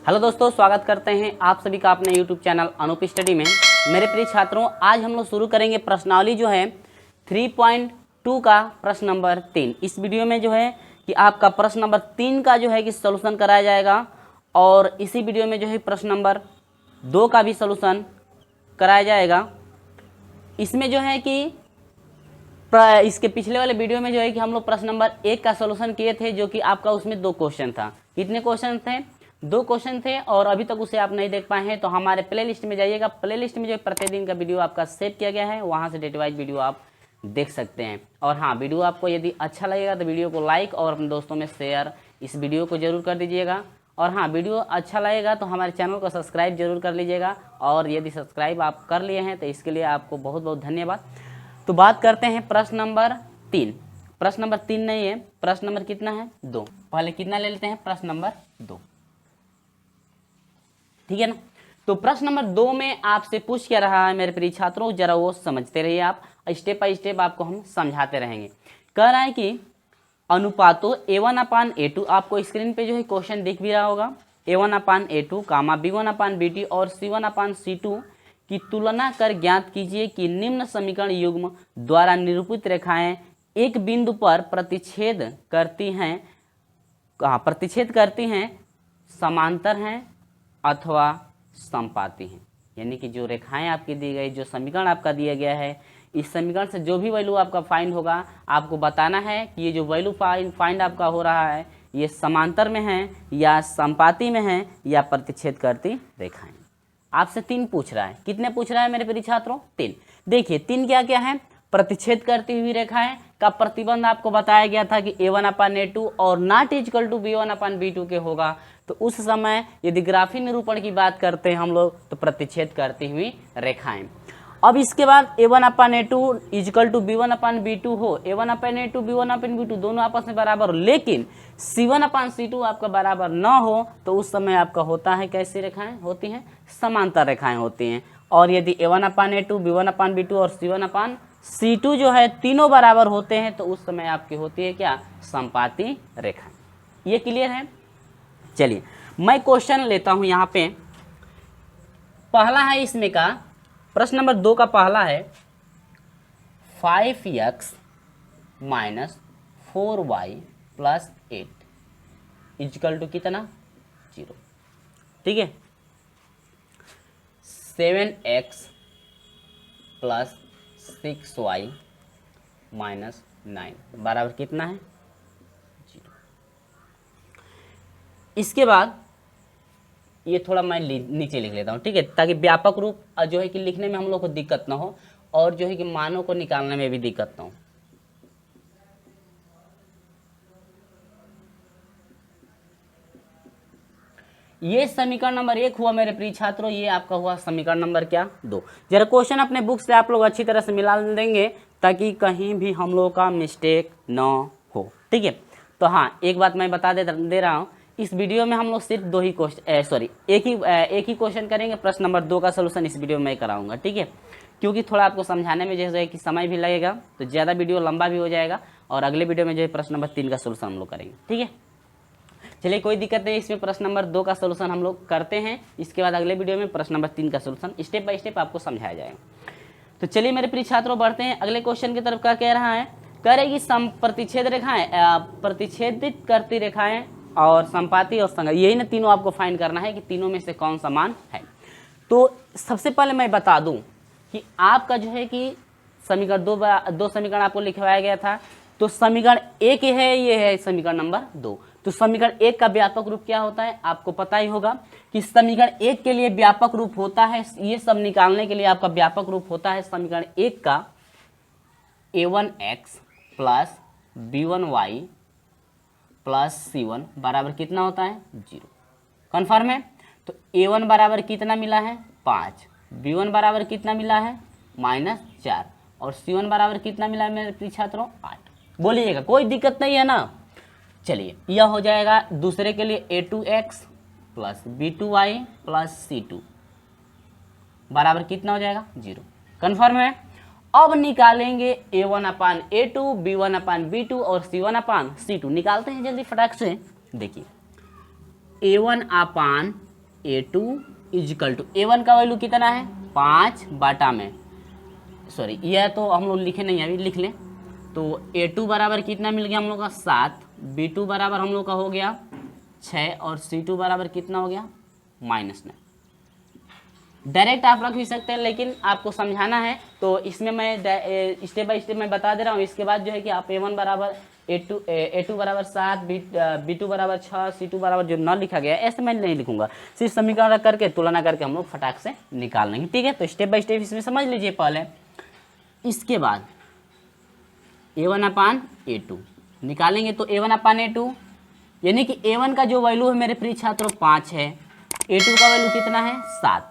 Hello दोस्तों, स्वागत करते हैं आप सभी का अपने यूट्यूब चैनल अनूप स्टडी में। मेरे प्रिय छात्रों, आज हम लोग शुरू करेंगे प्रश्नावली जो है 3.2 का प्रश्न नंबर 3। इस वीडियो में जो है कि आपका प्रश्न नंबर 3 का जो है कि सॉल्यूशन कराया जाएगा और इसी वीडियो में जो है प्रश्न नंबर 2 का भी सॉल्यूशन कराया जाएगा। इसमें जो है कि इसके पिछले वाले वीडियो में जो है कि हम लोग प्रश्न नंबर 1 का सॉल्यूशन किए थे, जो कि आपका उसमें 2 क्वेश्चन था। कितने क्वेश्चन थे? 2 क्वेश्चन थे और अभी तक उसे आप नहीं देख पाए हैं तो हमारे प्लेलिस्ट में जाइएगा। प्लेलिस्ट में जो प्रतिदिन का वीडियो आपका सेव किया गया है, वहां से डेट वाइज वीडियो आप देख सकते हैं। और हाँ, वीडियो आपको यदि अच्छा लगेगा तो वीडियो को लाइक और अपने दोस्तों में शेयर इस वीडियो को जरूर कर दीजिएगा। और हाँ, वीडियो अच्छा लगेगा तो हमारे चैनल को सब्सक्राइब जरूर कर लीजिएगा। और यदि सब्सक्राइब आप कर लिए हैं तो इसके लिए आपको बहुत बहुत धन्यवाद। तो बात करते हैं प्रश्न नंबर 3। प्रश्न नंबर 3 नहीं है, प्रश्न नंबर कितना है? 2। पहले कितना ले लेते हैं? प्रश्न नंबर 2, ठीक है ना। तो प्रश्न नंबर 2 में आपसे पूछ क्या रहा है मेरे प्रिय छात्रों, जरा वो समझते रहिए। आप स्टेप बाय स्टेप आपको हम समझाते रहेंगे। कह रहा है कि अनुपातों A1/A2, आपको स्क्रीन पे जो है क्वेश्चन दिख भी रहा होगा। A1/A2, B1/B2 और C1/C2 की तुलना कर ज्ञात कीजिए कि निम्न समीकरण युग्म द्वारा निरूपित रेखाएं एक बिंदु पर प्रतिच्छेद करती हैं, समांतर हैं अथवा समपाती हैं। यानी कि जो रेखाएं आपकी दी गई, जो समीकरण आपका दिया गया है, इस समीकरण से जो भी वैल्यू आपका फाइंड होगा, आपको बताना है कि ये जो वैल्यू फाइंड आपका हो रहा है, ये समांतर में है या समपाती में है या प्रतिच्छेद करती रेखाएं। आपसे 3 पूछ रहा है। कितने पूछ रहा है मेरे प्रिय छात्रों? 3। देखिए 3 क्या क्या है? प्रतिच्छेद करती हुई रेखाएं का प्रतिबंध आपको बताया गया था कि A1/A2 और नॉट इक्वल टू B1/B2 के होगा। तो उस समय यदि ग्राफी निरूपण की बात करते हैं हम लोग, तो प्रतिच्छेद करती हुई रेखाएं। अब इसके बाद A1/A2 इक्वल टू B1/B2 हो, A1/A2 B1/B2 दोनों आपस में बराबर हो, लेकिन C1/C2 आपका बराबर न हो, तो उस समय आपका होता है कैसी रेखाएं होती हैं? समांतर रेखाएं होती हैं। और यदि A1/A2 B1/B2 और C1/C2 जो है तीनों बराबर होते हैं, तो उस समय आपकी होती है क्या? समपाती रेखाएं। ये क्लियर है? चलिए मैं क्वेश्चन लेता हूं। यहाँ पे पहला है इसमें का, प्रश्न नंबर 2 का पहला है 5x - 4y + 8 इक्वल टू कितना? 0। ठीक है। 7x + 6y - 9 बराबर कितना है? 0। इसके बाद ये थोड़ा मैं नीचे लिख लेता हूँ, ठीक है, ताकि व्यापक रूप जो है कि लिखने में हम लोग को दिक्कत ना हो और जो है कि मानों को निकालने में भी दिक्कत ना हो। ये समीकरण नंबर 1 हुआ मेरे प्रिय छात्रों। ये आपका हुआ समीकरण नंबर क्या? 2। जरा क्वेश्चन अपने बुक से आप लोग अच्छी तरह से मिला देंगे ताकि कहीं भी हम लोग का मिस्टेक ना हो, ठीक है। तो हाँ, एक बात मैं बता दे रहा हूँ, इस वीडियो में हम लोग सिर्फ 2 ही क्वेश्चन एक ही क्वेश्चन करेंगे। प्रश्न नंबर 2 का सलूशन इस वीडियो में मैं कराऊंगा, ठीक है, क्योंकि थोड़ा आपको समझाने में जैसे कि समय भी लगेगा, तो ज़्यादा वीडियो लंबा भी हो जाएगा। और अगले वीडियो में जो है प्रश्न नंबर 3 का सलूशन हम लोग करेंगे, ठीक है। चलिए कोई दिक्कत नहीं, इसमें प्रश्न नंबर 2 का सलूशन हम लोग करते हैं। इसके बाद अगले वीडियो में प्रश्न नंबर 3 का सलूशन स्टेप बाय स्टेप आपको समझाया जाएगा। तो चलिए मेरे प्रिय छात्रों, बढ़ते हैं अगले क्वेश्चन की तरफ। क्या कह रहा है? कह रहे कि प्रतिच्छेद रेखाएं, प्रतिच्छेदित करती रेखाएं और समपाती और संगत, यही ना तीनों आपको फाइंड करना है कि तीनों में से कौन समान है। तो सबसे पहले मैं बता दूं कि आपका जो है कि समीकरण दो समीकरण आपको लिखवाया गया था। तो समीकरण 1 है, ये है समीकरण नंबर 2। तो समीकरण 1 का व्यापक रूप क्या होता है? आपको पता ही होगा कि समीकरण 1 के लिए व्यापक रूप होता है, ये सब निकालने के लिए आपका व्यापक रूप होता है समीकरण 1 का A1x + B1y + C1 बराबर कितना होता है? 0। कन्फर्म है? तो A1 बराबर कितना मिला है? 5। B1 बराबर कितना मिला है? -4। और C1 बराबर कितना मिला है मेरे प्रिय छात्रों? 8। बोलिएगा, कोई दिक्कत नहीं है ना। चलिए यह हो जाएगा दूसरे के लिए A2x + B2y + C2 बराबर कितना हो जाएगा? 0। कन्फर्म है? अब निकालेंगे A1/A2 B1/B2 और C1/C2। निकालते हैं जल्दी फटाक से। देखिए A1/A2 A2 is equal to A1 का वैल्यू कितना है 5 बाटा में, सॉरी यह तो हम लोग लिखे नहीं, अभी लिख लें। तो A2 बराबर कितना मिल गया हम लोग का 7, B2 बराबर हम लोग का हो गया 6 और C2 बराबर कितना हो गया -9। डायरेक्ट आप रख भी सकते हैं, लेकिन आपको समझाना है तो इसमें मैं स्टेप बाय स्टेप मैं बता दे रहा हूँ। इसके बाद जो है कि आप A1 बराबर A2 बराबर 7, B2 बराबर 6, C2 बराबर जो न लिखा गया ऐसे मैं नहीं लिखूंगा, सिर्फ समीकरण रख करके तुलना करके हम लोग फटाक से निकाल लेंगे। ठीक है, तो स्टेप बाय स्टेप इसमें समझ लीजिए पहले। इसके बाद A1/A2 निकालेंगे तो A1/A2 यानी कि A1 का जो वैल्यू है मेरे प्रिय छात्रों 5 है, A2 का वैल्यू कितना है 7।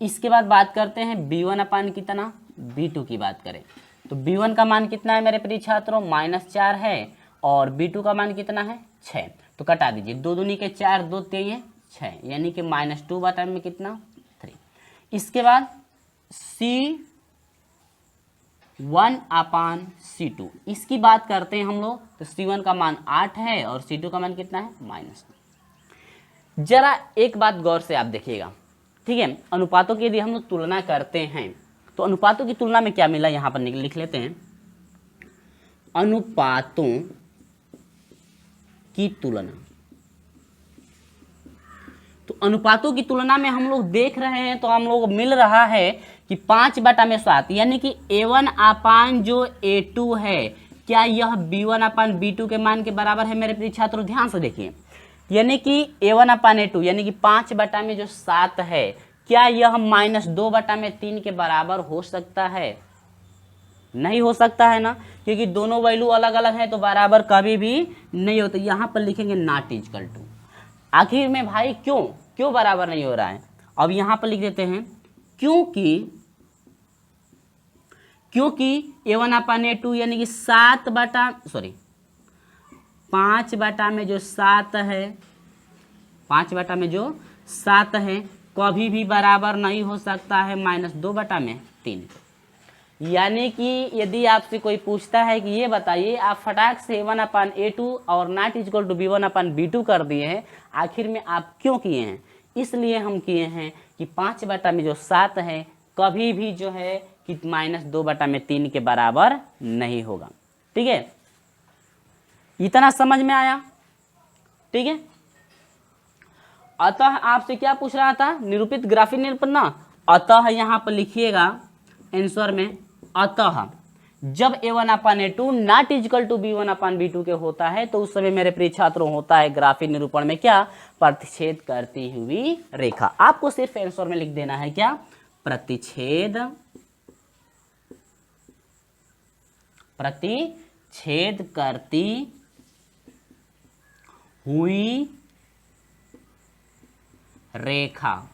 इसके बाद बात करते हैं B1 कितना, B2 की बात करें तो B1 का मान कितना है मेरे प्रिय छात्रों -4 है और B2 का मान कितना है 6। तो कटा दीजिए, 2 दूनी के 4, 2 3 6 यानी कि -2 बटा में कितना 3। इसके बाद C1/C2 इसकी बात करते हैं हम लोग तो C1 का मान 8 है और C2 का मान कितना है -2। जरा एक बात गौर से आप देखिएगा, ठीक है। अनुपातों की यदि हम लोग तुलना करते हैं तो अनुपातों की तुलना में क्या मिला यहां पर लिख लेते हैं। अनुपातों की तुलना, तो अनुपातों की तुलना में हम लोग देख रहे हैं तो हम लोग मिल रहा है कि 5/7 यानी कि A1 जो A2 है क्या यह B1/B2 के मान के बराबर है मेरे प्रिय छात्रों। ध्यान से देखिए, यानी कि A1/A2 यानी कि 5/7 है, क्या यह -2/3 के बराबर हो सकता है? नहीं हो सकता है ना, क्योंकि दोनों वैल्यू अलग अलग है तो बराबर कभी भी नहीं होता। यहां पर लिखेंगे नॉट इक्वल टू। आखिर में भाई क्यों बराबर नहीं हो रहा है, अब यहां पर लिख देते हैं क्योंकि A1/A2 यानी कि 5 में जो 7 है, 5 है कभी भी बराबर नहीं हो सकता है -2/3। यानी कि यदि आपसे कोई पूछता है कि ये बताइए, आप फटाक से A1/A2 और नॉट इक्वल टू B1/B2 कर दिए हैं, आखिर में आप क्यों किए हैं? इसलिए हम किए हैं कि 5/7 है कभी भी जो है कि -2/3 के बराबर नहीं होगा। ठीक है, इतना समझ में आया? ठीक है, अतः आपसे क्या पूछ रहा था, निरूपित ग्राफिक निरूपण ना। अतः यहां पर लिखिएगा आंसर में, अतः जब A1/A2 not equal to B1/B2 के होता है तो उस समय मेरे प्रिय छात्रों होता है ग्राफिक निरूपण में क्या, प्रतिच्छेद करती हुई रेखा। आपको सिर्फ आंसर में लिख देना है क्या, प्रतिच्छेद करती हुई रेखा।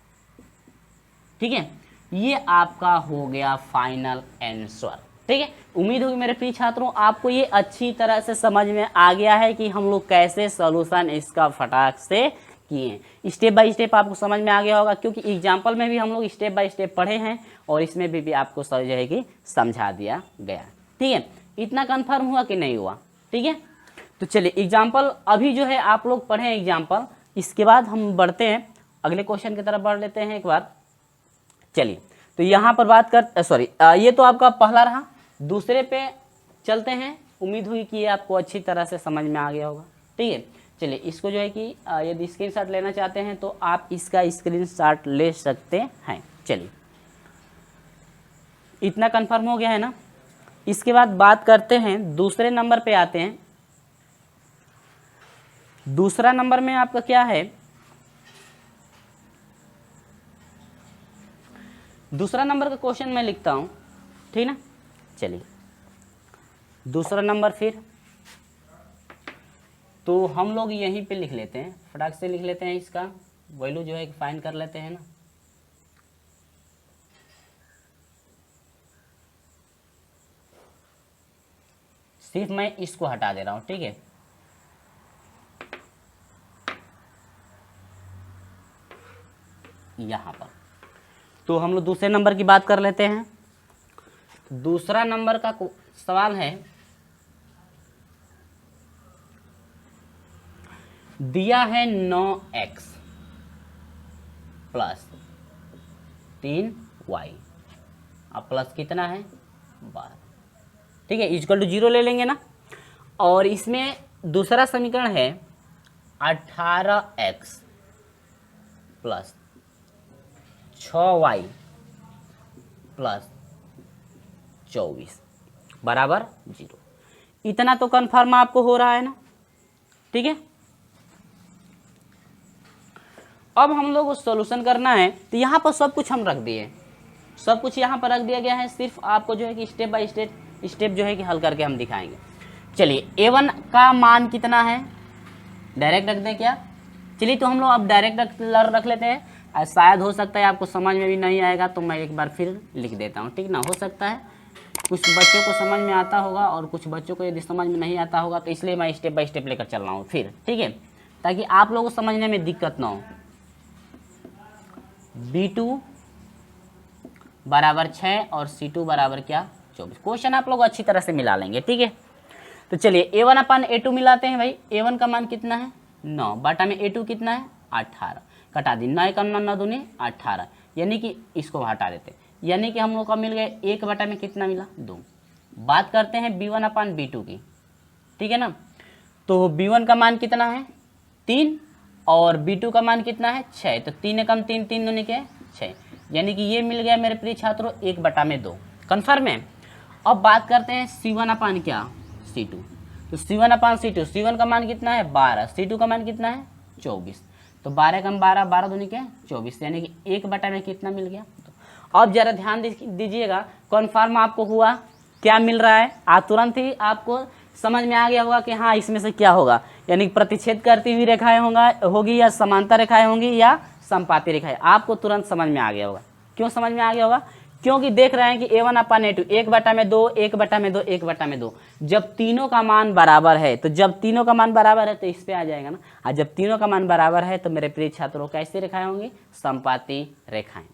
ठीक है, ये आपका हो गया फाइनल आंसर। ठीक है, उम्मीद होगी मेरे प्रिय छात्रों आपको ये अच्छी तरह से समझ में आ गया है कि हम लोग कैसे सॉल्यूशन इसका फटाक से किए। स्टेप बाय स्टेप आपको समझ में आ गया होगा, क्योंकि एग्जाम्पल में भी हम लोग स्टेप बाय स्टेप पढ़े हैं और इसमें भी आपको जो है कि समझा दिया गया। ठीक है, इतना कन्फर्म हुआ कि नहीं हुआ? ठीक है, तो चलिए एग्जाम्पल अभी जो है आप लोग पढ़े एग्जाम्पल, इसके बाद हम बढ़ते हैं अगले क्वेश्चन की तरफ बढ़ लेते हैं एक बार। चलिए, तो यहाँ पर बात कर सॉरी ये तो आपका पहला रहा, दूसरे पे चलते हैं। उम्मीद हुई कि ये आपको अच्छी तरह से समझ में आ गया होगा। ठीक है, चलिए इसको जो है कि यदि स्क्रीनशॉट लेना चाहते हैं तो आप इसका स्क्रीनशॉट ले सकते हैं। चलिए, इतना कंफर्म हो गया है ना। इसके बाद बात करते हैं दूसरे नंबर पे आते हैं। दूसरा नंबर में आपका क्या है, दूसरा नंबर का क्वेश्चन मैं लिखता हूं, ठीक ना। चलिए दूसरा नंबर फिर तो हम लोग यहीं पे लिख लेते हैं, फटाक से लिख लेते हैं, इसका वैल्यू जो है फाइंड कर लेते हैं ना। सिर्फ मैं इसको हटा दे रहा हूं, ठीक है। यहां पर तो हम लोग दूसरे नंबर की बात कर लेते हैं। दूसरा नंबर का सवाल है, दिया है 9x, प्लस 3y, अब प्लस कितना है 12, ठीक है, इक्वल टू 0 ले लेंगे ना। और इसमें दूसरा समीकरण है 18x प्लस 6y प्लस 24 बराबर 0। इतना तो कन्फर्म आपको हो रहा है ना, ठीक है। अब हम लोग उस सॉल्यूशन करना है, तो यहाँ पर सब कुछ हम रख दिए, सब कुछ यहाँ पर रख दिया गया है, सिर्फ आपको जो है कि स्टेप बाय स्टेप जो है कि हल करके हम दिखाएंगे। चलिए a1 का मान कितना है, डायरेक्ट रख दें क्या? चलिए तो हम लोग अब डायरेक्ट रख लेते हैं। शायद हो सकता है आपको समझ में भी नहीं आएगा, तो मैं एक बार फिर लिख देता हूँ, ठीक ना। हो सकता है कुछ बच्चों को समझ में आता होगा और कुछ बच्चों को यदि समझ में नहीं आता होगा, तो इसलिए मैं स्टेप बाय स्टेप लेकर चल रहा हूँ फिर, ठीक है, ताकि आप लोगों को समझने में दिक्कत ना हो। b2 बराबर 6 और c2 बराबर क्या 24। क्वेश्चन आप लोग अच्छी तरह से मिला लेंगे, ठीक है। तो चलिए a1 अपन a2 मिलाते हैं भाई। a1 का मान कितना है 9 बटा में a2 कितना है 18, कटा दी 9 का 9 दूनी 18, यानी कि इसको हटा देते, यानी कि हम लोग का मिल गए 1 बटा में कितना मिला 2। बात करते हैं b1 अपन b2 की, ठीक है ना। तो b1 का मान कितना है 3 और b2 का मान कितना है 6, तो 3 एकम 3, 3 दूनी के 6, यानी कि ये मिल गया मेरे प्रिय छात्रों 1 बटा में 2, कन्फर्म है। अब बात करते हैं c1 अपान क्या c2, तो c1 अपान c2, c1 का मान कितना है 12, c2 का मान कितना है 24, तो 12 कम 12, 12 दूनी के 24, यानी कि 1 बटा में कितना मिल गया। तो अब जरा ध्यान दीजिएगा, कन्फर्म आपको हुआ क्या मिल रहा है, तुरंत ही आपको समझ में आ गया होगा कि हाँ इसमें से क्या होगा, यानी प्रतिच्छेद करती हुई रेखाएं होगी या समांतर रेखाएं होंगी या समपाती रेखाएं, आपको तुरंत समझ में आ गया होगा। क्यों समझ में आ गया होगा? क्योंकि देख रहे हैं कि a1 अपान a2 1 बटा में 2, 1 बटा में 2, 1 बटा में 2, जब तीनों का मान बराबर है, तो जब तीनों का मान बराबर है तो इस पे आ जाएगा ना। और जब तीनों का मान बराबर है तो मेरे प्रिय छात्रों कैसी रेखाएं होंगी, समपाती रेखाएं।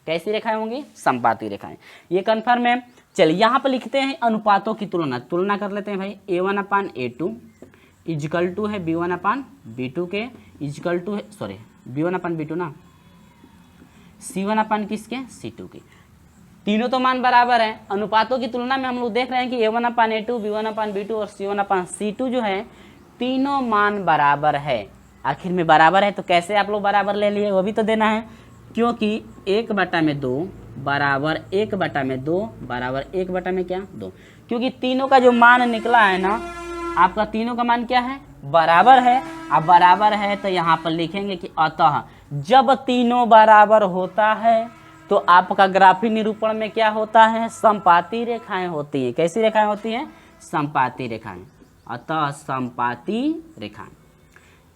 कैसी रेखाएं होंगी, समपाती रेखाएं, ये कन्फर्म है। चलिए यहाँ पर लिखते हैं अनुपातों की तुलना कर लेते हैं भाई। a1 upon a2 is equal to है b1 अपान b2 के, इजकल टू है सॉरी b1 अपान b2 ना, c1 अपान किसके c2 के। तीनों तो मान बराबर है, अनुपातों की तुलना में हम लोग देख रहे हैं कि a1 अपान a2, b1 अपान b2 और c1 अपान c2 जो है तीनों मान बराबर है। आखिर में बराबर है तो कैसे आप लोग बराबर ले लिए वो भी तो देना है, क्योंकि 1 बटा में 2 बराबर 1 बटा में 2 बराबर 1 बटा में क्या 2, क्योंकि तीनों का जो मान निकला है ना आपका, तीनों का मान क्या है बराबर है। अब बराबर है तो यहाँ पर लिखेंगे कि अतः जब तीनों बराबर होता है तो आपका ग्राफी निरूपण में क्या होता है, समपाती रेखाएं होती हैं। कैसी रेखाएं होती हैं, समपाती रेखाएं, अतः समपाती रेखाएं।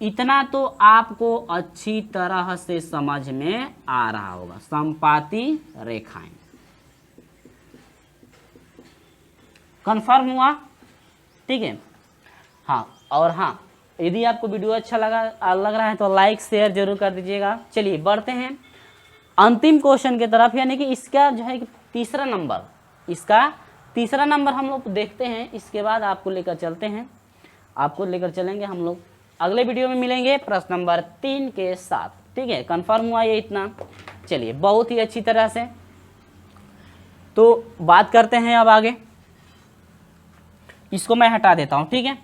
इतना तो आपको अच्छी तरह से समझ में आ रहा होगा, समपाती रेखाएं। कंफर्म हुआ, ठीक है। हाँ, और हाँ यदि आपको वीडियो अच्छा लग रहा है तो लाइक शेयर जरूर कर दीजिएगा। चलिए बढ़ते हैं अंतिम क्वेश्चन की तरफ, यानी कि इसका जो है तीसरा नंबर, इसका तीसरा नंबर हम लोग देखते हैं। इसके बाद आपको लेकर चलते हैं, आपको लेकर चलेंगे हम लोग अगले वीडियो में मिलेंगे प्रश्न नंबर 3 के साथ, ठीक है। कंफर्म हुआ ये इतना। चलिए बहुत ही अच्छी तरह से तो बात करते हैं अब आगे। इसको मैं हटा देता हूँ, ठीक है।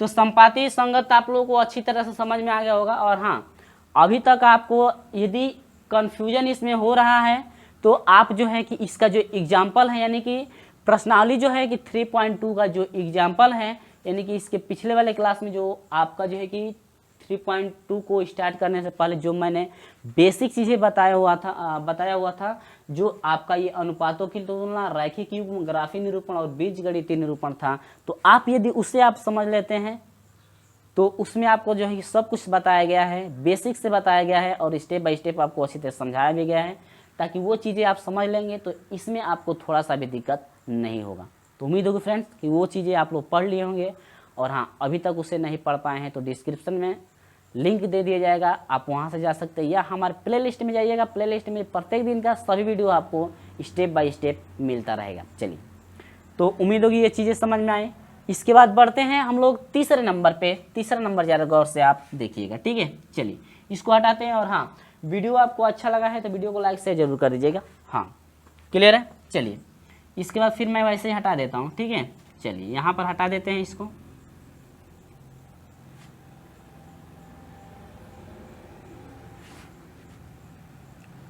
तो संपाती संगत आप लोगों को अच्छी तरह से समझ में आ गया होगा। और हाँ, अभी तक आपको यदि कन्फ्यूजन इसमें हो रहा है तो आप जो है कि इसका जो एग्जाम्पल है, यानी कि प्रश्नावली जो है कि 3.2 का जो एग्जाम्पल है, यानी कि इसके पिछले वाले क्लास में जो आपका जो है कि 3.2 को स्टार्ट करने से पहले जो मैंने बेसिक चीज़ें बताया हुआ था, जो आपका ये अनुपातों की तुलना, रैखिक युग्म, ग्राफी निरूपण और बीजगणितीय निरूपण था, तो आप यदि उसे आप समझ लेते हैं तो उसमें आपको जो है कि सब कुछ बताया गया है, बेसिक से बताया गया है और स्टेप बाय स्टेप आपको अच्छी तरह समझाया भी गया है, ताकि वो चीज़ें आप समझ लेंगे तो इसमें आपको थोड़ा सा भी दिक्कत नहीं होगा। तो उम्मीद होगी फ्रेंड्स कि वो चीज़ें आप लोग पढ़ लिए होंगे। और हाँ, अभी तक उसे नहीं पढ़ पाए हैं तो डिस्क्रिप्शन में लिंक दे दिया जाएगा, आप वहाँ से जा सकते हैं, या हमारे प्लेलिस्ट में जाइएगा। प्लेलिस्ट में प्रत्येक दिन का सभी वीडियो आपको स्टेप बाय स्टेप मिलता रहेगा। चलिए, तो उम्मीद होगी ये चीज़ें समझ में आए। इसके बाद बढ़ते हैं हम लोग तीसरे नंबर पे। तीसरा नंबर ज़्यादा गौर से आप देखिएगा, ठीक है। चलिए इसको हटाते हैं। और हाँ, वीडियो आपको अच्छा लगा है तो वीडियो को लाइक शेयर जरूर कर दीजिएगा। हाँ क्लियर है। चलिए इसके बाद फिर मैं वैसे ही हटा देता हूँ, ठीक है। चलिए यहाँ पर हटा देते हैं इसको।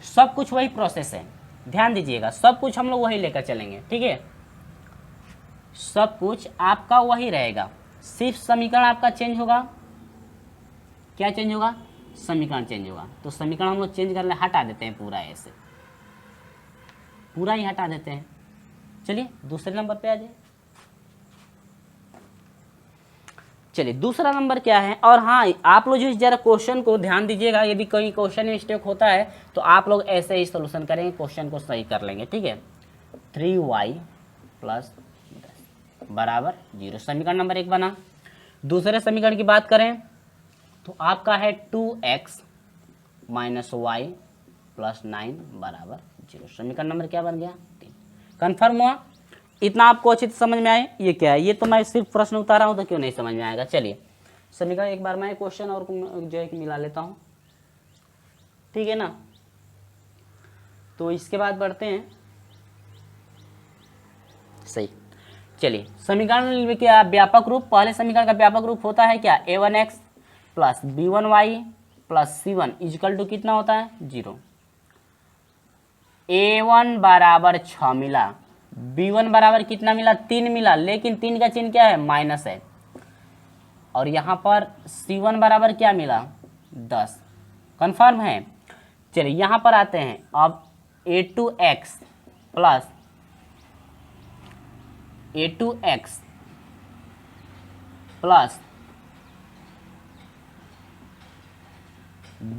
सब कुछ वही प्रोसेस है, ध्यान दीजिएगा, सब कुछ हम लोग वही लेकर चलेंगे, ठीक है। सब कुछ आपका वही रहेगा, सिर्फ समीकरण आपका चेंज होगा। क्या चेंज होगा? समीकरण चेंज होगा। तो समीकरण हम लोग चेंज कर ले, हटा देते हैं पूरा, ऐसे पूरा ही हटा देते हैं। चलिए दूसरे नंबर पे आ जाइए। चलिए दूसरा नंबर क्या है। और हाँ आप लोग जो जरा क्वेश्चन को ध्यान दीजिएगा, यदि कोई क्वेश्चन में मिस्टेक होता है तो आप लोग ऐसे ही सोल्यूशन करेंगे, क्वेश्चन को सही कर लेंगे, ठीक है। 3y + 10 बराबर 0 समीकरण नंबर 1 बना। दूसरे समीकरण की बात करें तो आपका है 2x - y + 9 बराबर 0 समीकरण नंबर क्या बन गया? 3। कन्फर्म हुआ? इतना आपको अच्छी समझ में आए? ये क्या है? ये तो मैं सिर्फ प्रश्न उतारा हूँ तो क्यों नहीं समझ में आएगा। चलिए समीकरण एक बार मैं क्वेश्चन और जो है कि मिला लेता हूँ, ठीक है ना। तो इसके बाद बढ़ते हैं, सही। चलिए समीकरण क्या व्यापक रूप, पहले समीकरण का व्यापक रूप होता है क्या? a1x + b1y + c1 = कितना होता है? 0। a1 बराबर 6 मिला, b1 बराबर कितना मिला? 3 मिला, लेकिन 3 का चिन्ह क्या है? माइनस है। और यहाँ पर c1 बराबर क्या मिला? 10। कंफर्म है। चलिए यहाँ पर आते हैं अब a2x +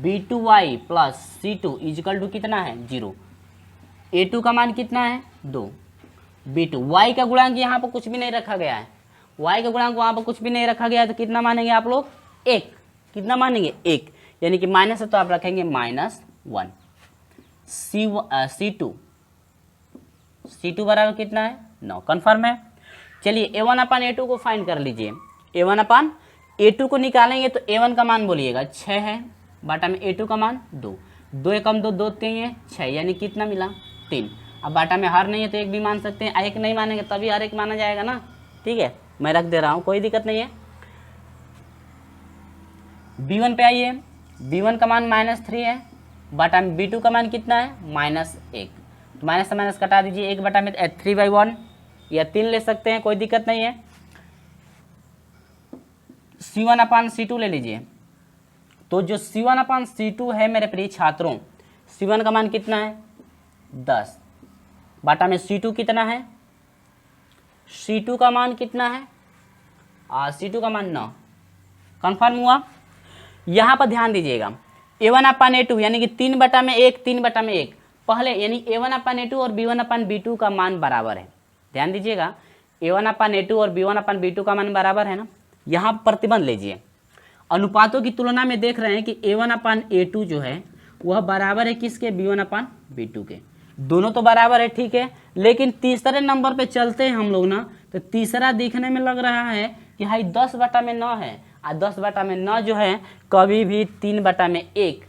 b2y + c2 = कितना है? 0। a2 का मान कितना है? 2। b2 y का गुणांक यहाँ पर कुछ भी नहीं रखा गया है, y का गुणांक वहाँ पर कुछ भी नहीं रखा गया है, तो कितना मानेंगे आप लोग? 1। कितना मानेंगे? 1, यानी कि माइनस है तो आप रखेंगे -1। c2 बराबर कितना है? 9। कन्फर्म है। चलिए a1/a2 को फाइंड कर लीजिए। a1/a2 को निकालेंगे तो a1 का मान बोलिएगा 6 है, बाटा में a2 का मान 2। 2 एकम 2, 2 3 है 6, यानी कितना मिला? 3। अब बाटा में हर नहीं है तो एक भी मान सकते हैं, एक नहीं मानेंगे तभी हर एक माना जाएगा ना, ठीक है। मैं रख दे रहा हूँ, कोई दिक्कत नहीं है। b1 पे आइए, b1 का मान -3 है, बाटा में b2 का मान कितना है? -1। तो माइनस से माइनस कटा दीजिए, 1 बटा में 3/1 या 3 ले सकते हैं, कोई दिक्कत नहीं है। c1/c2 ले लीजिए। तो जो c1/c2 है मेरे प्रिय छात्रों, c1 का मान कितना है? 10, बाटा में c2 कितना है? c2 का मान कितना है? c2 का मान 9। कंफर्म हुआ? यहाँ पर ध्यान दीजिएगा, a1/a2 यानी कि 3 बटा में 1, 3 बटा में 1 पहले, यानी a1/a2 और b1/b2 का मान बराबर है। ध्यान दीजिएगा, a1/a2 और b1/b2 का मान बराबर है ना। यहाँ प्रतिबंध लीजिए, अनुपातों की तुलना में देख रहे हैं कि a1/a2 जो है वह बराबर है किसके? b1/b2 के। दोनों तो बराबर है, ठीक है, लेकिन तीसरे नंबर पे चलते हैं हम लोग ना, तो तीसरा दिखने में लग रहा है कि भाई 10 बटा में 9 है, और 10 बटा में 9 जो है कभी भी 3 बटा में 1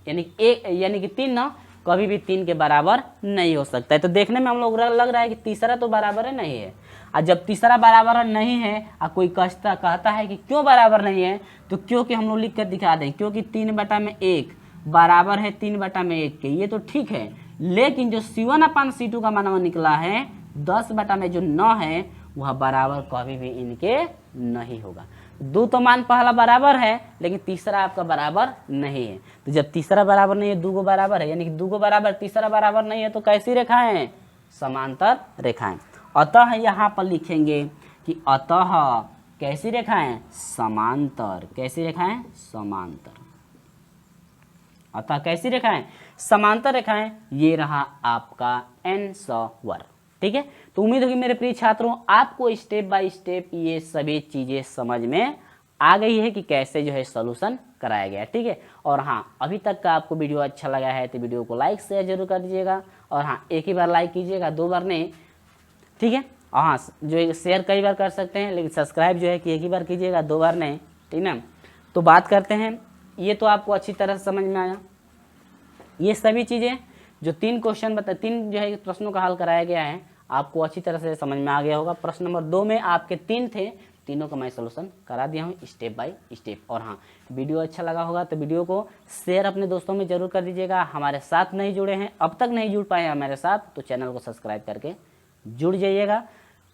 यानी कि 3 ना कभी भी 3 के बराबर नहीं हो सकता है। तो देखने में हम लोग लग रहा है कि तीसरा तो बराबर है नहीं है। और जब तीसरा बराबर नहीं है और कोई कहता है कि क्यों बराबर नहीं है, तो क्योंकि हम लोग लिख कर दिखा दें, क्योंकि 3 बटा में 1 बराबर है 3 बटा में 1 के, ये तो ठीक है। लेकिन जो c1/c2 का मान निकला है 10 बटा में जो 9 है वह बराबर कभी भी इनके नहीं होगा। दो तो मान पहला बराबर है, लेकिन तीसरा आपका बराबर नहीं है। तो जब तीसरा बराबर नहीं है, दो गो बराबर है, यानी कि दो गो बराबर तीसरा बराबर नहीं है, तो कैसी रेखाएं हैं? समांतर रेखाएं। अतः यहाँ पर लिखेंगे कि अतः कैसी रेखाएं? समांतर। कैसी रेखाएं? समांतर। अतः कैसी रेखाएं? समांतर रेखाएं। ये रहा आपका आंसर, ठीक है। तो उम्मीद होगी मेरे प्रिय छात्रों आपको स्टेप बाय स्टेप ये सभी चीजें समझ में आ गई है कि कैसे जो है सॉल्यूशन कराया गया, ठीक है। और हाँ, अभी तक का आपको वीडियो अच्छा लगा है तो वीडियो को लाइक शेयर जरूर कर दीजिएगा। और हाँ, एक ही बार लाइक कीजिएगा, 2 बार नहीं, ठीक है। और हाँ, जो शेयर कई बार कर सकते हैं, लेकिन सब्सक्राइब जो है कि एक ही बार कीजिएगा, 2 बार नहीं, ठीक ना। तो बात करते हैं, ये तो आपको अच्छी तरह से समझ में आया। ये सभी चीज़ें जो 3 क्वेश्चन तीन जो है प्रश्नों का हल कराया गया है आपको अच्छी तरह से समझ में आ गया होगा। प्रश्न नंबर 2 में आपके 3 थे, तीनों का मैं सोल्यूशन करा दिया हूँ स्टेप बाय स्टेप। और हाँ, वीडियो अच्छा लगा होगा तो वीडियो को शेयर अपने दोस्तों में जरूर कर दीजिएगा। हमारे साथ नहीं जुड़े हैं, अब तक नहीं जुड़ पाए हैं हमारे साथ, तो चैनल को सब्सक्राइब करके जुड़ जाइएगा,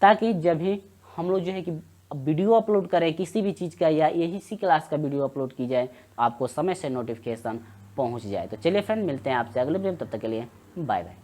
ताकि जब भी हम लोग जो है कि वीडियो अपलोड करें किसी भी चीज़ का या यही सी क्लास का वीडियो अपलोड की जाए तो आपको समय से नोटिफिकेशन पहुंच जाए। तो चलिए फ्रेंड, मिलते हैं आपसे अगले वीडियो में, तब तक के लिए बाय बाय।